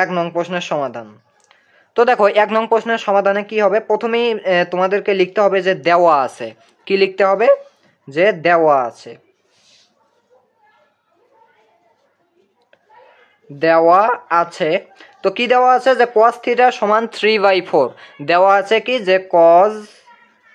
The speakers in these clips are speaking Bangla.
1 নং প্রশ্নের সমাধান। তো দেখো 1 নং প্রশ্নের সমাধানে কি হবে, প্রথমেই তোমাদেরকে লিখতে হবে যে দেওয়া আছে। কি লিখতে হবে? যে দেওয়া আছে। দেওয়া আছে। তো কি দেওয়া আছে? যে cos থিটা সমান 3/4 দেওয়া আছে। কি যে cos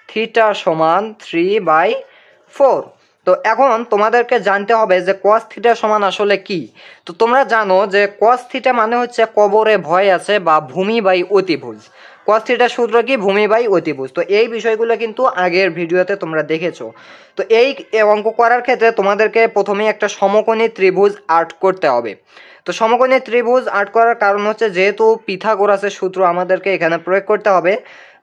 থিটা সমান 3/4। তো এখন তোমাদেরকে জানতে হবে যে cos থিটা সমান আসলে কি। তো তোমরা জানো যে cos থিটা মানে হচ্ছে কবরে ভয় আছে বা ভূমি বাই অতিভুজ। cos থিটার সূত্র কি? ভূমি বাই অতিভুজ। তো এই বিষয়গুলো কিন্তু আগের ভিডিওতে তোমরা দেখেছো। তো এই অঙ্ক করার ক্ষেত্রে তোমাদেরকে প্রথমেই একটা সমকোণী ত্রিভুজ আর্ট করতে হবে। তো সমকোণী ত্রিভুজ আর্ট করার কারণ হচ্ছে যেহেতু পিথাগোরাসের সূত্র আমাদেরকে এখানে প্রয়োগ করতে হবে।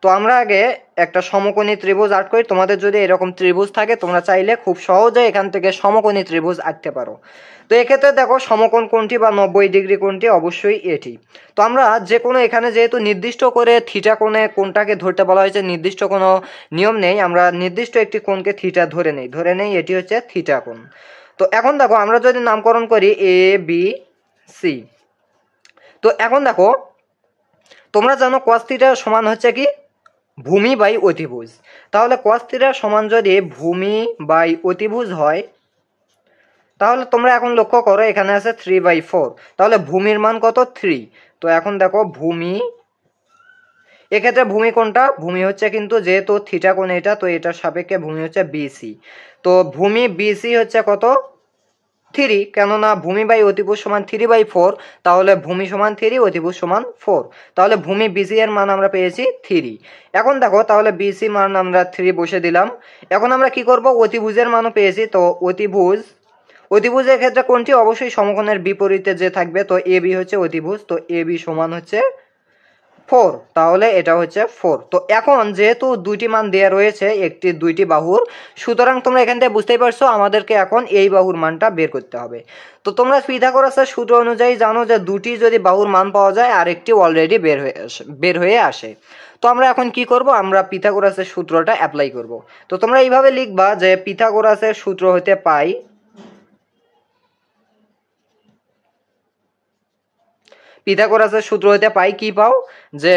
তো আমরা আগে একটা সমকোণী ত্রিভুজ আর্ট করি। তোমাদের যদি এরকম ত্রিভুজ থাকে তোমরা চাইলে খুব সহজে এখান থেকে সমকোণী ত্রিভুজ আঁকতে পারো। তো এক্ষেত্রে দেখো সমকোণ কোনটি বা 90 ডিগ্রি কোনটি? অবশ্যই এটি। তো আমরা যে কোনো এখানে যেহেতু নির্দিষ্ট করে থিটা কোণে কোনটাকে ধরতে বলা হয়েছে, নির্দিষ্ট কোনো নিয়ম নেই, আমরা নির্দিষ্ট একটি কোণকে থিটা ধরে নেই এটি হচ্ছে থিটা কোণ। তো এখন দেখো আমরা যদি নামকরণ করি এ বি সি। তো এখন দেখো তোমরা জানো cos থিটা সমান হচ্ছে কি? ভূমি বাই অতিভুজ। তাহলে cos থিটা সমান যদি ভূমি বাই অতিভুজ হয়, তাহলে তোমরা এখন লক্ষ্য করো এখানে আছে 3/4। তাহলে ভূমির মান কত? 3। তো এখন দেখো ভূমি, এক্ষেত্রে ভূমি কোনটা? ভূমি হচ্ছে কিন্তু যেহেতু থিটা কোণ এটা, তো এটার সাপেক্ষে ভূমি হচ্ছে বিসি। তো ভূমি বিসি হচ্ছে কত? 3। কেননা ভূমি বাই অতিভুজ সমান 3/4। তাহলে ভূমি সমান 3, অতিভুজ সমান 4। তাহলে ভূমি বিসি এর মান আমরা পেয়েছি 3। এখন দেখো তাহলে বিসি মান আমরা 3 বসে দিলাম। এখন আমরা কি করব? অতিভুজের মানও পেয়েছি। তো অতিভুজের ক্ষেত্রে কোনটি? অবশ্যই সমকোণের বিপরীতে যে থাকবে। তো এ বি হচ্ছে অতিভুজ। তো এ বি সমান হচ্ছে 4। তাহলে এটা হচ্ছে 4। তো এখন যেহেতু দুইটি মান দেয়া রয়েছে একটি দুইটি বাহুর, সুতরাং তোমরা এখান থেকে বুঝতেই পারছো আমাদেরকে এখন এই বাহুর মানটা বের করতে হবে। তো তোমরা পিথাগোরাসের সূত্র অনুযায়ী জানো যে দুটি যদি বাহুর মান পাওয়া যায় আর একটি অলরেডি বের হয়ে আসে। তো আমরা এখন কি করব? আমরা পিথাগোরাসের সূত্রটা অ্যাপ্লাই করব। তো তোমরা এইভাবে লিখবা যে পিথাগোরাসের সূত্র হতে পাই পিথাগোরাসের সূত্র হতে পাই কি পাও? যে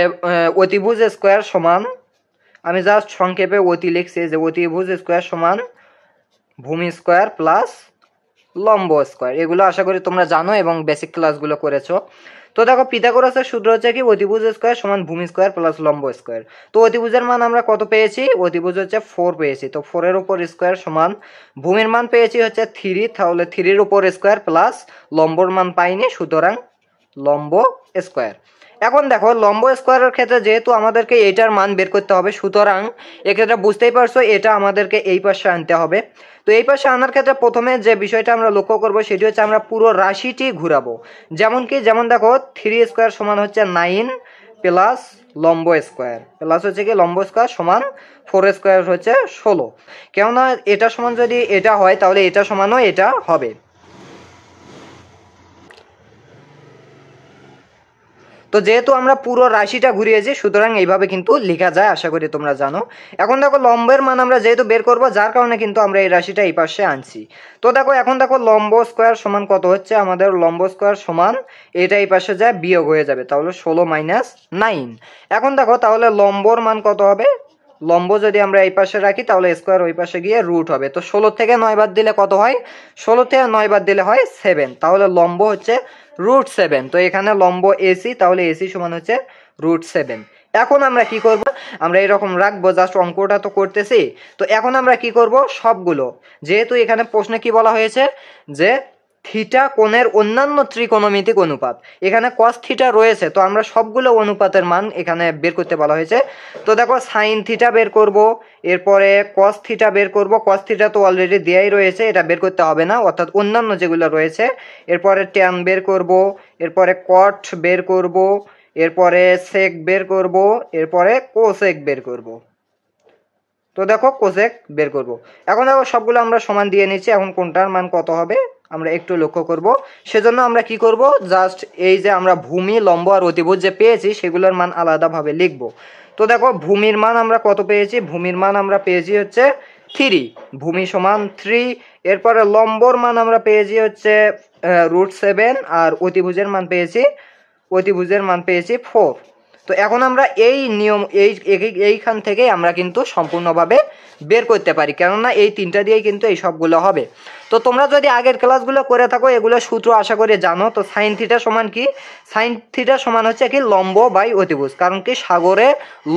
অতিভুজ স্কয়ার সমান, আমি জাস্ট সংক্ষেপে অতি লিখছি, যে অতিভুজ স্কয়ার সমান ভূমি স্কয়ার প্লাস লম্ব স্কয়ার। এগুলো আশা করি তোমরা জানো এবং বেসিক ক্লাসগুলো করেছো। তো দেখো পিথাগোরাসের সূত্র হচ্ছে কি? অতিভুজ স্কয়ার সমান ভূমি স্কয়ার প্লাস লম্ব স্কয়ার। তো অতিভুজের মান আমরা কত পেয়েছি? অতিভুজ হচ্ছে 4 পেয়েছি। তো 4 এর উপর স্কয়ার সমান ভূমির মান পেয়েছি হচ্ছে 3। তাহলে 3 এর উপর স্কয়ার প্লাস লম্বর মান পাইনি, সুতরাং লম্ব স্কয়ার। এখন দেখো লম্ব স্কয়ারের ক্ষেত্রে যেহেতু আমাদেরকে এটার মান বের করতে হবে, সুতরাং এক্ষেত্রে বুঝতেই পারছো এটা আমাদেরকে এই পাশে আনতে হবে। তো এই পাশে আনার ক্ষেত্রে প্রথমে যে বিষয়টা আমরা লক্ষ্য করব সেটি হচ্ছে আমরা পুরো রাশিটি ঘুরাবো। যেমন দেখো 3 স্কয়ার সমান হচ্ছে 9 প্লাস লম্ব স্কয়ার প্লাস হচ্ছে কি লম্ব স্কয়ার সমান 4 স্কয়ার হচ্ছে 16। কেননা এটা সমান যদি এটা হয় তাহলে এটা সমানও এটা হবে। তো যেহেতু আমরা পুরো রাশিটা ঘুরিয়েছি, সুতরাং এইভাবে কিন্তু লেখা যায়, আশা করি তোমরা জানো। এখন দেখো লম্বের মান আমরা যেহেতু বের করব, যার কারণে কিন্তু আমরা এই রাশিটা এই পাশে আনছি। তো দেখো এখন দেখো লম্ব স্কয়ার সমান কত হচ্ছে? আমাদের লম্ব স্কয়ার সমান এটা এই পাশে যায় বিয়োগ হয়ে যাবে, তাহলে 16 মাইনাস 9। এখন দেখো তাহলে লম্বর মান কত হবে? লম্ব যদি আমরা এই পাশে রাখি তাহলে স্কয়ার ওই পাশে গিয়ে রুট হবে। তো 16 থেকে 9 বাদ দিলে কত হয়? 16 থেকে 9 বাদ দিলে হয় 7। তাহলে লম্ব হচ্ছে √7। তো এখানে লম্ব এসি, তাহলে এসি সমান হচ্ছে √7। এখন আমরা কি করব? আমরা এরকম রাখবো, জাস্ট অঙ্কটা তো করতেছি। তো এখন আমরা কি করব? সবগুলো, যেহেতু এখানে প্রশ্নে কি বলা হয়েছে যে থিটা কোণের অন্যান্য ত্রিকোণমিতিক অনুপাত, এখানে cos থিটা রয়েছে, তো আমরা সবগুলো অনুপাতের মান এখানে বের করতে বলা হয়েছে। তো দেখো sin থিটা বের করব, এরপরে cos থিটা বের করব। cos থিটা তো অলরেডি দেয়াই রয়েছে, এটা বের করতে হবে না, অর্থাৎ অন্যান্য যেগুলো রয়েছে। এরপরে tan বের করব, এরপরে cot বের করব, এরপরে sec বের করব, এরপরে cosec বের করব। তো দেখো কোসেক বের করব। এখন দেখো সবগুলো আমরা সমান দিয়ে নিচ্ছি। এখন কোনটার মান কত হবে আমরা একটু লক্ষ্য করব। সেজন্য আমরা কি করব? জাস্ট এই যে আমরা ভূমি, লম্ব আর অতিভুজ যে পেয়েছি সেগুলোর মান আলাদাভাবে লিখব। তো দেখো ভূমির মান আমরা কত পেয়েছি? ভূমির মান আমরা পেয়েছি হচ্ছে 3। ভূমি সমান 3। এরপরে লম্বর মান আমরা পেয়েছি হচ্ছে √7 আর অতিভুজের মান পেয়েছি অতিভুজের মান পেয়েছি 4। তো এখন আমরা এই নিয়ম এইখান থেকে আমরা কিন্তু সম্পূর্ণভাবে বের করতে পারি, কেননা এই তিনটা দিয়েই কিন্তু এই সবগুলো হবে। তো তোমরা যদি আগের ক্লাসগুলো করে থাকো এগুলো সূত্র আশা করি জানো। তো সাইন থিটা সমান কি? সাইন থিটা সমান হচ্ছে কি লম্ব বাই অতিভুজ, কারণ কি সাগরে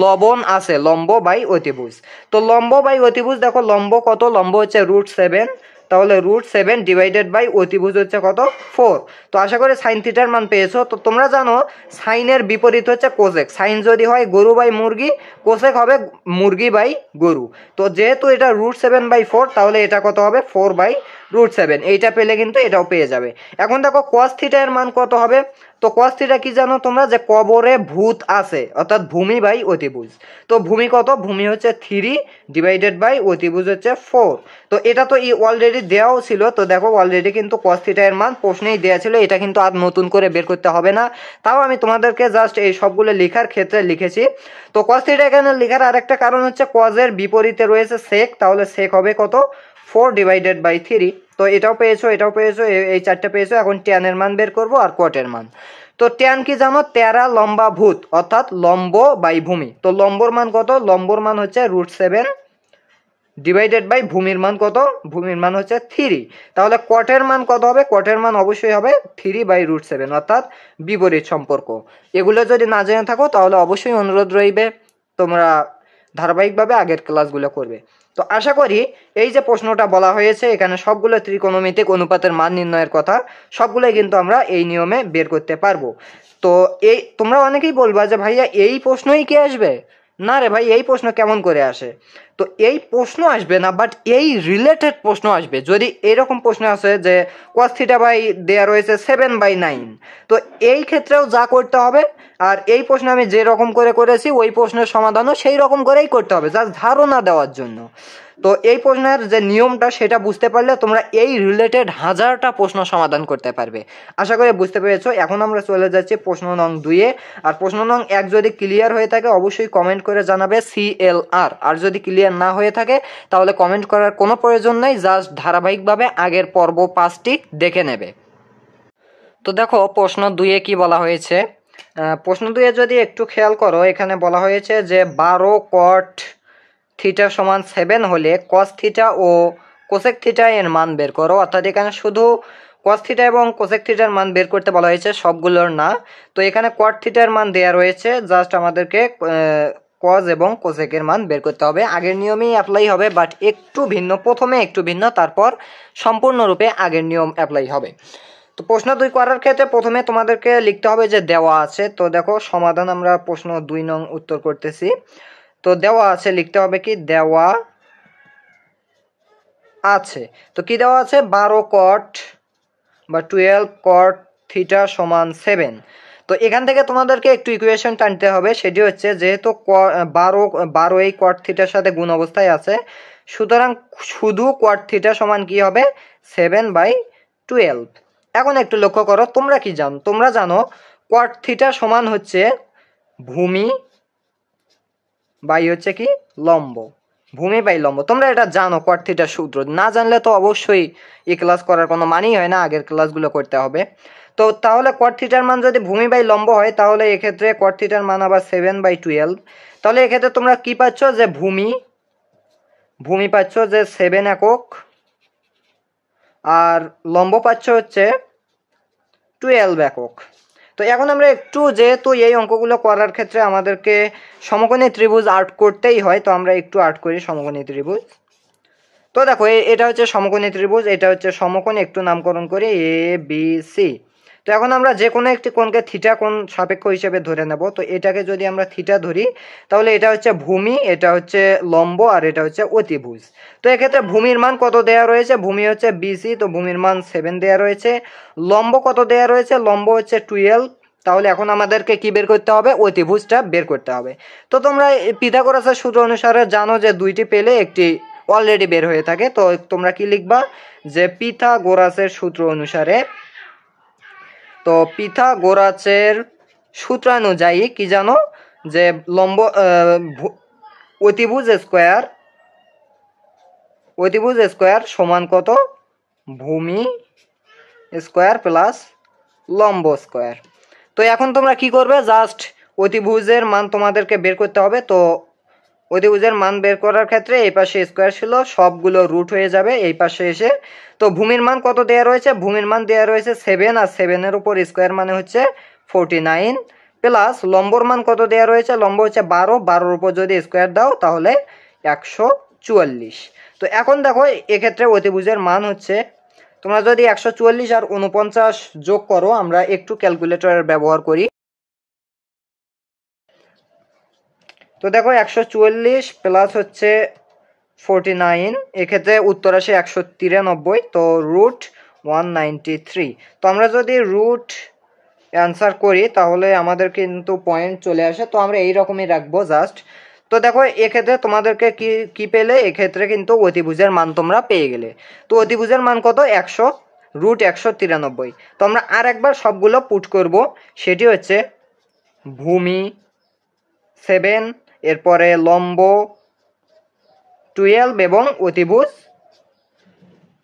লবণ আছে, লম্ব বাই অতিভুজ। তো লম্ব বাই অতিভুজ দেখো লম্ব কত? লম্ব হচ্ছে √7, তাহলে √7 ডিভাইডেড বাই অতিভুজ হচ্ছে কত? 4। তো আশা করি সাইন থিটার মান পেয়েছো। তো তোমরা জানো সাইনের বিপরীত হচ্ছে কোসেক। সাইন যদি হয় গরু বাই মুরগি, কোসেক হবে মুরগি বাই গরু। তো যেহেতু এটা √7/4, তাহলে এটা কত হবে? 4/√7। এইটা পেলে কিন্তু এটাও পেয়ে যাবে। এখন দেখো কস থিটা এর মান কত হবে? তো কস থিটা কি জানো তোমরা? যে কবরে ভূত আছে, অর্থাৎ ভূমি বাই অতিভুজ। তো ভূমি কত? ভূমি হচ্ছে 3 ডিভাইডেড বাই অতিভুজ হচ্ছে 4। তো এটা তো অলরেডি দেওয়াও ছিল। তো দেখো অলরেডি কিন্তু কস থিটা এর মান প্রশ্নেই দেওয়া ছিল, এটা কিন্তু আর নতুন করে বের করতে হবে না। তাও আমি তোমাদেরকে জাস্ট এই সবগুলো লেখার ক্ষেত্রে লিখেছি। তো কস থিটা এখানে লেখার আরেকটা কারণ হচ্ছে কজের বিপরীতে রয়েছে সেক, তাহলে সেক হবে কত? 4 ডিভাইডেড বাই 3। তো এটাও পেয়েছো, এটাও পেয়েছো, এই চারটা পেয়েছো। এখন ট্যান এর মান বের করবো আর কটের মান। তো ট্যান কি জানো? তেরা লম্বা ভূত, অর্থাৎ লম্ব বাই ভূমি। তো লম্বর মান কত? লম্বর মান হচ্ছে √7 ডিভাইডেড বাই ভূমির মান কত? ভূমির মান হচ্ছে 3। তাহলে কটের মান কত হবে? কটের মান অবশ্যই হবে 3/√7, অর্থাৎ বিপরীত সম্পর্ক। এগুলো যদি না জেনে থাকো তাহলে অবশ্যই অনুরোধ রইবে তোমরা ধারাবাহিকভাবে আগের ক্লাসগুলো করবে। তো আশা করি এই যে প্রশ্নটা বলা হয়েছে এখানে সবগুলো ত্রিকোণমিতিক অনুপাতের মান নির্ণয়ের কথা সবগুলোই কিন্তু আমরা এই নিয়মে বের করতে পারবো। তো এই তোমরা অনেকেই বলবা যে ভাইয়া এই প্রশ্নই কি আসবে? না রে ভাই, এই প্রশ্ন কেমন করে আসে? তো এই প্রশ্ন আসবে না, বাট এই রিলেটেড প্রশ্ন আসবে। যদি এরকম প্রশ্ন আসে যে cos থিটা বাই দেয়া রয়েছে 7/9, তো এই ক্ষেত্রেও যা করতে হবে, আর এই প্রশ্ন আমি যে রকম করে করেছি ওই প্রশ্নের সমাধানও সেই রকম করেই করতে হবে, জাস্ট ধারণা দেওয়ার জন্য। তো এই প্রশ্নের যে নিয়মটা সেটা বুঝতে পারলে তোমরা এই রিলেটেড 1000টা প্রশ্ন সমাধান করতে পারবে। আশা করি বুঝতে পেরেছো। এখন আমরা চলে যাচ্ছি প্রশ্ন নং 2-এ। আর প্রশ্ন নং 1 যদি ক্লিয়ার হয়ে থাকে অবশ্যই কমেন্ট করে জানাবে CLR, আর যদি ক্লিয়ার না হয়ে থাকে তাহলে কমেন্ট করার কোনো প্রয়োজন নেই, জাস্ট ধারাবাহিকভাবে আগের পর্ব 5টি দেখে নেবে। তো দেখো প্রশ্ন 2-এ কি বলা হয়েছে। প্রশ্ন 2-এ যদি একটু খেয়াল করো, এখানে বলা হয়েছে যে 12 cot থিটা সমান 7 হলে cos থিটা ও কোসেক থিটা এর মান বের করো। অর্থাৎ এখানে শুধু cos থিটা এবং কোসেক থিটার মান বের করতে বলা হয়েছে, সবগুলোর না। তো এখানে cot থিটার মান দেয়া রয়েছে, জাস্ট আমাদেরকে cos এবং কোসেকের মান বের করতে হবে। আগের নিয়মেই অ্যাপ্লাই হবে, বাট একটু ভিন্ন, প্রথমে একটু ভিন্ন, তারপর সম্পূর্ণরূপে আগের নিয়ম অ্যাপ্লাই হবে। তো প্রশ্ন 2 করার ক্ষেত্রে প্রথমে তোমাদেরকে লিখতে হবে যে দেওয়া আছে। তো দেখো সমাধান আমরা প্রশ্ন 2 নং উত্তর করতেছি। তো দেওয়া আছে, লিখতে হবে কি দেওয়া আছে। তো কি দেওয়া আছে? 12 cot বা 12 cot থিটা সমান 7। তো এখান থেকে তোমাদেরকে একটু ইকুয়েশন টানতে হবে, সেটি হচ্ছে যেহেতু 12 এই cot থিটার সাথে গুণ অবস্থায় আছে, সুতরাং শুধু cot থিটা সমান কি হবে? 7/12। এখন একটু লক্ষ্য করো, তোমরা কি জানো? তোমরা জানো cot থিটা সমান হচ্ছে ভূমি বাই হচ্ছে কি লম্ব, ভূমি বাই লম্ব। তোমরা এটা জানো cot থিটার সূত্র, না জানলে তো অবশ্যই এই ক্লাস করার কোনো মানেই হয় না, আগের ক্লাসগুলো করতে হবে। তো তাহলে cot থিটার মান যদি ভূমি বাই লম্ব হয় তাহলে এক্ষেত্রে cot থিটার মান আবার 7/12। তাহলে এক্ষেত্রে তোমরা কি পাচ্ছ? যে ভূমি পাচ্ছ যে 7 একক, আর লম্ব পাচ্ছ হচ্ছে 12 একক। তো এখন আমরা একটু, যেহেতু এই অঙ্কগুলো করার ক্ষেত্রে আমাদেরকে সমকোণী ত্রিভুজ আর্ট করতেই হয়, তো আমরা একটু আর্ট করি সমকোণী ত্রিভুজ। তো দেখো এটা হচ্ছে সমকোণী ত্রিভুজ, এটা হচ্ছে সমকোণ, একটু নামকরণ করি ABC। তো এখন আমরা যে কোনো একটি কোণকে থিটা কোণ সাপেক্ষ হিসেবে ধরে নেব। তো এটাকে যদি আমরা থিটা ধরি তাহলে এটা হচ্ছে ভূমি, এটা হচ্ছে লম্ব, আর এটা হচ্ছে অতিভুজ। তো এক্ষেত্রে ভূমির মান কত দেয়া রয়েছে? ভূমি হচ্ছে BC, তো ভূমির মান 7 দেয়া রয়েছে। লম্ব কত দেয়া রয়েছে? লম্ব হচ্ছে 12। তাহলে এখন আমাদেরকে কি বের করতে হবে? অতিভুজটা বের করতে হবে। তো তোমরা পিথাগোরাসের সূত্র অনুসারে জানো যে দুইটি পেলে একটি অলরেডি বের হয়ে থাকে। তো তোমরা কি লিখবা? যে পিথাগোরাসের সূত্র অনুসারে, তো পিথাগোরাসের সূত্রানুযায়ী কি জানো? যে লম্ব অতিভুজ স্কোয়ার সমান কত? ভূমি স্কোয়ার প্লাস লম্ব স্কোয়ার। তো এখন তোমরা কি করবে, জাস্ট অতিভুজের মান তোমাদেরকে বের করতে হবে। তো অতিভুজের মান বের করার ক্ষেত্রে এই পাশে স্কোয়ার ছিল, সবগুলো রুট হয়ে যাবে এই পাশে এসে। তো ভূমির মান কত দেওয়া রয়েছে, ভূমির মান দেওয়া রয়েছে 7, আর 7-এর উপর স্কোয়ার মানে হচ্ছে 49, প্লাস লম্বর মান কত দেওয়া রয়েছে, লম্ব হচ্ছে 12, 12-এর উপর যদি স্কোয়ার দাও তাহলে 144। তো এখন দেখো এক্ষেত্রে অতিভুজের মান হচ্ছে, তোমরা যদি 144 আর 49 যোগ করো, আমরা একটু ক্যালকুলেটর ব্যবহার করি। তো দেখো 144 প্লাস হচ্ছে 49, এক্ষেত্রে উত্তর আসে 193, তো রুট 193। তো আমরা যদি রুট অ্যান্সার করি তাহলে আমাদের কিন্তু পয়েন্ট চলে আসে, তো আমরা এইরকমই রাখবো জাস্ট। তো দেখো এক্ষেত্রে তোমাদেরকে কি কি পেলে, এক্ষেত্রে কিন্তু অতিভুজের মান তোমরা পেয়ে গেলে। তো অতিভুজের মান কত, 100 রুট 193। তো আমরা আর একবার সবগুলো পুট করব, সেটি হচ্ছে ভূমি 7, এরপরে লম্ব 12 এবং অতিভুজ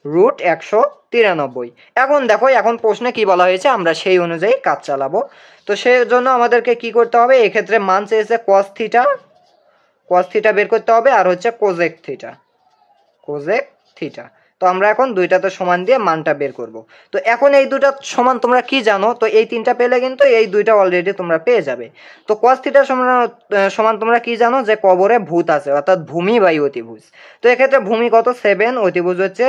রুট 193। এখন দেখো এখন প্রশ্নে কি বলা হয়েছে, আমরা সেই অনুযায়ী কাজ চালাবো। তো সেই জন্য আমাদেরকে কি করতে হবে, এক্ষেত্রে মান চেয়েছে কস থিটা বের করতে হবে, আর হচ্ছে কোজেক থিটা। তো আমরা এখন দুইটাতে সমান দিয়ে মানটা বের করব। তো এখন এই দুটা সমান তোমরা কি জানো, তো এই তিনটা পেলে কিন্তু এই দুইটা অলরেডি তোমরা পেয়ে যাবে। তো কস থিটা সমান তোমরা কি জানো, যে কবরে ভূত আছে, অর্থাৎ ভূমি বাই অতিভুজ। তো এক্ষেত্রে ভূমি কত 7, অতিভুজ হচ্ছে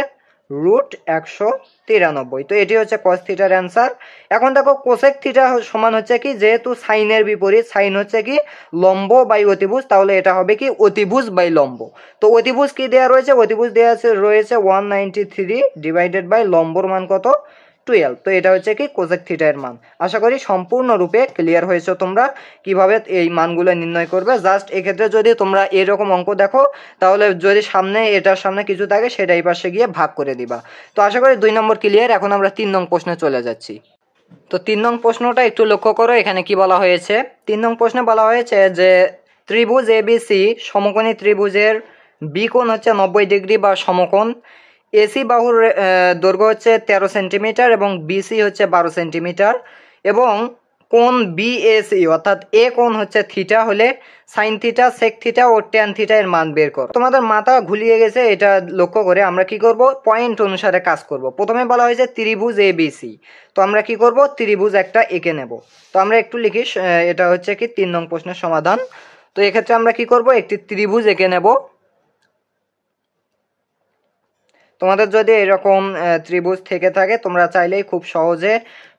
রুট 193। তো এটি হচ্ছে কস থিটার অ্যান্সার। এখন দেখো কোসেক থিটা সমান হচ্ছে কি, যেহেতু সাইনের বিপরীত, সাইন হচ্ছে কি লম্ব বাই অতিভুজ, তাহলে এটা হবে কি অতিভুজ বাই লম্ব। তো অতিভুজ কি দেওয়া রয়েছে, অতিভুজ দেওয়া রয়েছে 193 ডিভাইডেড বাই লম্বর মান কত 12। তো এটা হচ্ছে কি কোসেক থিটার মান। আশা করি সম্পূর্ণরূপে ক্লিয়ার হয়েছে তোমরা কিভাবে এই মানগুলো নির্ণয় করবে। জাস্ট এক্ষেত্রে যদি তোমরা এরকম অঙ্ক দেখো, তাহলে যদি সামনে এটার সামনে কিছু থাকে সেটা এই পাশে গিয়ে ভাগ করে দিবা। তো আশা করি 2 নম্বর ক্লিয়ার। এখন আমরা 3 নং প্রশ্নে চলে যাচ্ছি। তো 3 নং প্রশ্নটা একটু লক্ষ্য করো, এখানে কি বলা হয়েছে। 3 নং প্রশ্নে বলা হয়েছে যে ত্রিভুজ এবিসি সমকোণী ত্রিভুজের বি কোণ হচ্ছে 90 ডিগ্রি বা সমকোণ, এসি বাহুর দৈর্ঘ্য হচ্ছে 13 সেন্টিমিটার এবং বিসি হচ্ছে 12 সেন্টিমিটার, এবং কোণ বিএসি অর্থাৎ এ কোণ হচ্ছে থিটা হলে সাইন থিটা, সেক থিটা ও ট্যান থিটা এর মান বের করো। তোমাদের মাথা ঘুলিয়ে গেছে, এটা লক্ষ্য করে আমরা কি করব, পয়েন্ট অনুসারে কাজ করব। প্রথমে বলা হয়েছে ত্রিভুজ এবিসি, তো আমরা কি করব, ত্রিভুজ একটা এঁকে নেব। তো আমরা একটু লিখি, এটা হচ্ছে কি 3 নং প্রশ্নের সমাধান। তো এক্ষেত্রে আমরা কি করব, একটি ত্রিভুজ এঁকে নেব। তোমাদের যদি এরকম ত্রিভুজ থেকে থাকে, তোমরা চাইলেই খুব সহজে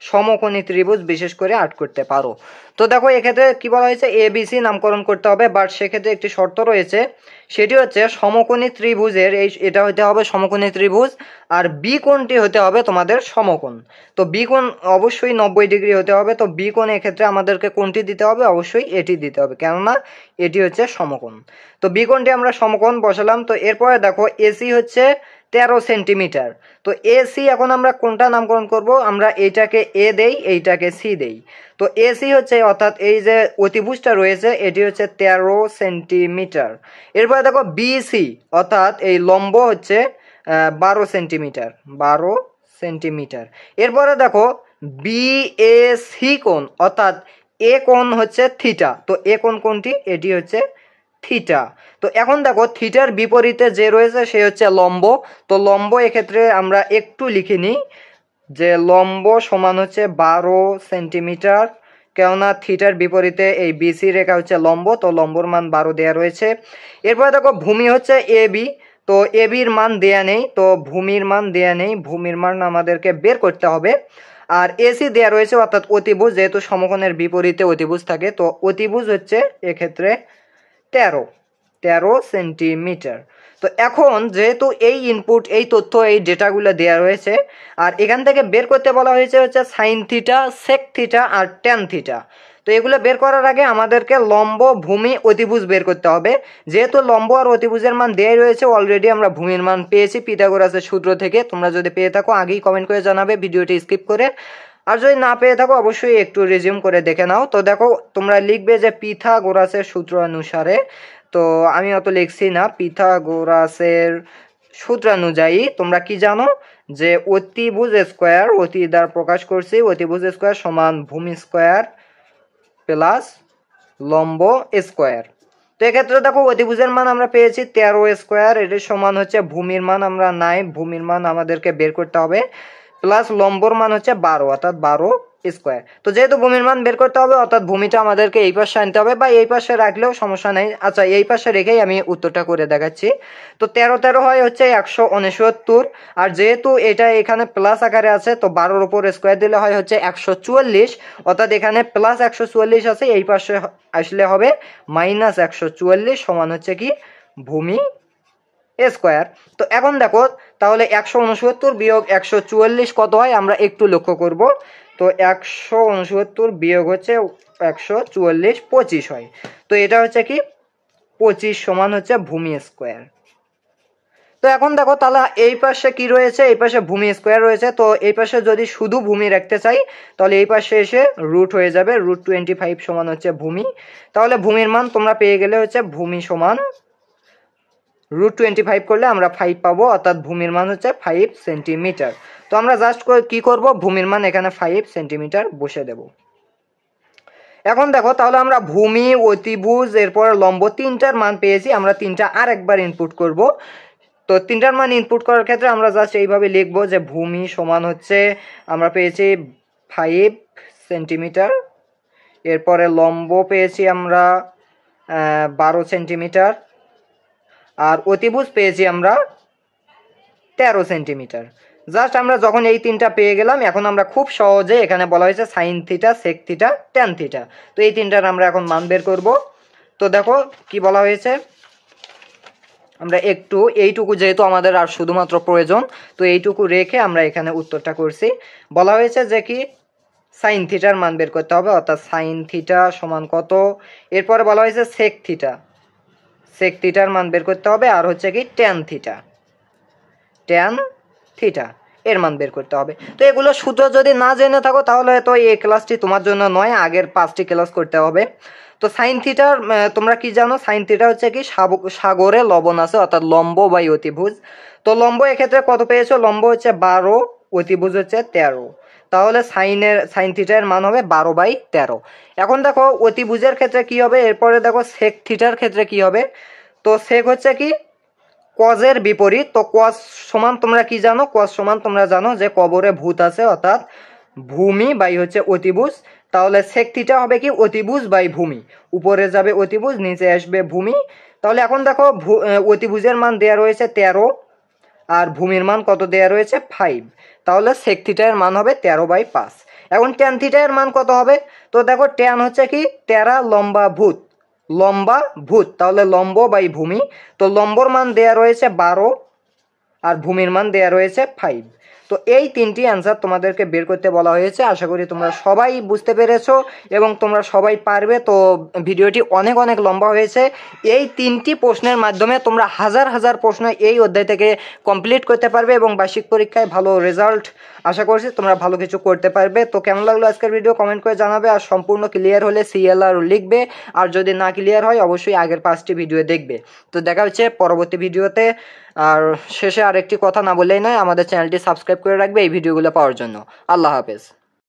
সমকোণী ত্রিভুজ বিশেষ করে আর্ট করতে পারো। তো দেখো এক্ষেত্রে কি বলা হয়েছে, এবিসি নামকরণ করতে হবে, বাট সেক্ষেত্রে একটি শর্ত রয়েছে, সেটি হচ্ছে সমকোণী ত্রিভুজের এটা হতে হবে সমকোণী ত্রিভুজ, আর বি কোণটি হতে হবে তোমাদের সমকোণ। তো বি কোণ অবশ্যই 90 ডিগ্রি হতে হবে। তো বি কোণ এক্ষেত্রে আমাদেরকে কোণটি দিতে হবে, অবশ্যই এটি দিতে হবে, কেননা এটি হচ্ছে সমকোণ। তো বি কোণটি আমরা সমকোণ বসালাম। তো এরপরে দেখো এসি হচ্ছে 13 সেন্টিমিটার। তো এসি এখন আমরা কোনটা নামকরণ করব, আমরা এইটাকে এ দেই, এইটাকে সি দেই। তো এসি হচ্ছে অর্থাৎ এই যে অতিভুজটা রয়েছে এটি হচ্ছে 13 সেন্টিমিটার। এরপরে দেখো বিসি অর্থাৎ এই লম্ব হচ্ছে 12 সেন্টিমিটার, 12 সেন্টিমিটার। এরপরে দেখো বিএসি কোণ অর্থাৎ এ কোণ হচ্ছে থিটা। তো এ কোণ কোনটি, এটি হচ্ছে থিটা। তো এখন দেখো থিটার বিপরীতে যে রয়েছে সে হচ্ছে লম্ব। তো লম্ব এক্ষেত্রে আমরা একটু লিখে নিই যে লম্ব সমান হচ্ছে 12 সেন্টিমিটার, কেননা থিটার বিপরীতে এই বিসি রেখা হচ্ছে লম্ব, তো লম্বর মান 12 দেয়া রয়েছে। এরপরে দেখো ভূমি হচ্ছে এবি, তো এবির মান দেয়া নেই, তো ভূমির মান দেয়া নেই, ভূমির মান আমাদেরকে বের করতে হবে। আর এসি দেয়া রয়েছে অর্থাৎ অতিভুজ, যেহেতু সমকোণের বিপরীতে অতিভুজ থাকে, তো অতিভুজ হচ্ছে এক্ষেত্রে 13 সেন্টিমিটার। তো এখন যেহেতু এই ইনপুট, এই তথ্য, এই ডেটাগুলো দেওয়া রয়েছে, আর এখান থেকে বের করতে বলা হয়েছে হচ্ছে সাইন থিটা, সেক থিটা আর ট্যান থিটা। তো এগুলো বের করার আগে আমাদেরকে লম্ব, ভূমি, অতিভুজ বের করতে হবে। যেহেতু লম্ব আর অতিভুজের মান দেয়াই রয়েছে, অলরেডি আমরা ভূমির মান পেয়েছি পিথাগোরাসের সূত্র থেকে। তোমরা যদি পেয়ে থাকো আগেই কমেন্ট করে জানাবে ভিডিওটি স্কিপ করে, আর যদি না পেয়ে থাকো অবশ্যই একটু রিজিউম করে দেখে নাও। তো দেখো তোমরা লিখবে যে পিথাগোরাসের সূত্র অনুসারে, তো আমি অত লিখছি না, পিথাগোরাসের সূত্র অনুযায়ী তোমরা কি জানো যে অতিভুজ স্কোয়ার, অতি দ্বারা প্রকাশ করছি, অতিভুজ স্কোয়ার সমান ভূমি স্কোয়ার প্লাস লম্ব স্কোয়ার। তো এক্ষেত্রে দেখো অতিভুজের মান আমরা পেয়েছি 13 স্কোয়ার, এটি সমান হচ্ছে ভূমির মান আমরা নাই, ভূমির মান আমাদেরকে বের করতে হবে, প্লাস লম্বর মান হচ্ছে 12 অর্থাৎ 12 স্কোয়ার। তো যেহেতু ভূমির মান বের করতে হবে অর্থাৎ ভূমিটা আমাদেরকে এই পাশে আনতে হবে, বা এই পাশে রাখলেও সমস্যা নেই। আচ্ছা এই পাশে রেখেই আমি উত্তরটা করে দেখাচ্ছি। তো 13 13 হয় হচ্ছে 169, আর যেহেতু এটা এখানে প্লাস আকারে আছে তো 12-র উপর স্কোয়ার দিলে হয় হচ্ছে 144, অর্থাৎ এখানে প্লাস 144 আছে, এই পাশে আসলে হবে মাইনাস 144 সমান হচ্ছে কি ভূমি স্কোয়ার। তো এখন দেখো তাহলে 169 বিয়োগ 144 কত হয় আমরা একটু লক্ষ্য করব। তো 169 বিয়োগ হচ্ছে 144 25 হয়। তো এটা হচ্ছে কি 25 সমান হচ্ছে ভূমি স্কোয়ার। তো এখন দেখো তাহলে এই পাশে কি রয়েছে, এই পাশে ভূমি স্কোয়ার রয়েছে। তো এই পাশে যদি শুধু ভূমি রাখতে চাই তাহলে এই পাশে এসে রুট হয়ে যাবে, √25 সমান হচ্ছে ভূমি। তাহলে ভূমির মান তোমরা পেয়ে গেলে হচ্ছে ভূমি সমান √25 করলে আমরা 5 পাবো, অর্থাৎ ভূমির মান হচ্ছে 5 সেন্টিমিটার। তো আমরা জাস্ট কি করব, ভূমির মান এখানে 5 সেন্টিমিটার বসে দেব। এখন দেখো তাহলে আমরা ভূমি, অতিভুজ, এরপর লম্ব তিনটার মান পেয়েছি, আমরা তিনটা আর একবার ইনপুট করব। তো তিনটার মান ইনপুট করার ক্ষেত্রে আমরা জাস্ট এইভাবে লিখবো যে ভূমি সমান হচ্ছে আমরা পেয়েছি 5 সেন্টিমিটার, এরপরে লম্ব পেয়েছি আমরা 12 সেন্টিমিটার, আর অতিভুজ পেয়েছি আমরা 13 সেন্টিমিটার। জাস্ট আমরা যখন এই তিনটা পেয়ে গেলাম এখন আমরা খুব সহজে, এখানে বলা হয়েছে sine theta, sec theta, tan theta, তো এই তিনটার আমরা এখন মান বের করব। তো দেখো কি বলা হয়েছে, আমরা একটু এইটুকু যেহেতু আমাদের আর শুধুমাত্র প্রয়োজন, তো এইটুকু রেখে আমরা এখানে উত্তরটা করছি। বলা হয়েছে যে কি সাইন থিটার মান বের করতে হবে, অর্থাৎ সাইন থিটা সমান কত, এরপরে বলা হয়েছে সেক থিটা, সেক থিটার মান বের করতে হবে, আর হচ্ছে কি ট্যান থিটা, ট্যান থিটা এর মান বের করতে হবে। তো এগুলো সূত্র যদি না জেনে থাকো তাহলে তো এই ক্লাসটি তোমার জন্য নয়, আগের 5টি ক্লাস করতে হবে। তো সাইন থিটার তোমরা কি জানো, সাইন থিটা হচ্ছে কি সাগরে লবণ আছে, অর্থাৎ লম্ব বাই অতিভুজ। তো লম্ব এক্ষেত্রে কত পেয়েছো, লম্ব হচ্ছে 12, অতিভুজ হচ্ছে 13, তাহলে সাইন থিটার মান হবে 12/13। এখন দেখো অতিভুজের ক্ষেত্রে কি হবে, এরপরে দেখো সেক থিটার ক্ষেত্রে কি হবে। তো সেক হচ্ছে কি কজের বিপরীত। তো কজ সমান তোমরা কি জানো, কজ সমান তোমরা জানো যে কবরে ভূত আছে, অর্থাৎ ভূমি বাই হচ্ছে অতিভুজ। তাহলে সেক থিটা হবে কি অতিভুজ বাই ভূমি, উপরে যাবে অতিভুজ, নিচে আসবে ভূমি। তাহলে এখন দেখো অতিভুজের মান দেয়া রয়েছে 13, আর ভূমির মান কত দেয়া রয়েছে 5, তাহলে সেক থিটার মান হবে 13/5। এখন ট্যান থিটার মান কত হবে, তো দেখো ট্যান হচ্ছে কি টেরা লম্বা ভূত, লম্বা ভূত, তাহলে লম্ব বাই ভূমি। তো লম্বর মান দেয়া রয়েছে 12 আর ভূমির মান দেয়া রয়েছে 5। তো এই তিনটি অ্যান্সার তোমাদেরকে বের করতে বলা হয়েছে। আশা করি তোমরা সবাই বুঝতে পেরেছো এবং তোমরা সবাই পারবে। তো ভিডিওটি অনেক অনেক লম্বা হয়েছে, এই তিনটি প্রশ্নের মাধ্যমে তোমরা হাজার হাজার প্রশ্ন এই অধ্যায় থেকে কমপ্লিট করতে পারবে এবং বার্ষিক পরীক্ষায় ভালো রেজাল্ট আশা করছি তোমরা ভালো কিছু করতে পারবে। তো কেমন লাগলো আজকের ভিডিও কমেন্ট করে জানাবে, আর সম্পূর্ণ ক্লিয়ার হলে CLR লিখবে, আর যদি না ক্লিয়ার হয় অবশ্যই আগের 5টি ভিডিও দেখবে। তো দেখা হচ্ছে পরবর্তী ভিডিওতে। আর শেষে আরেকটি কথা না বললেই নয়, আমাদের চ্যানেলটি সাবস্ক্রাইব করে রাখবে এই ভিডিওগুলো পাওয়ার জন্য। আল্লাহ হাফেজ।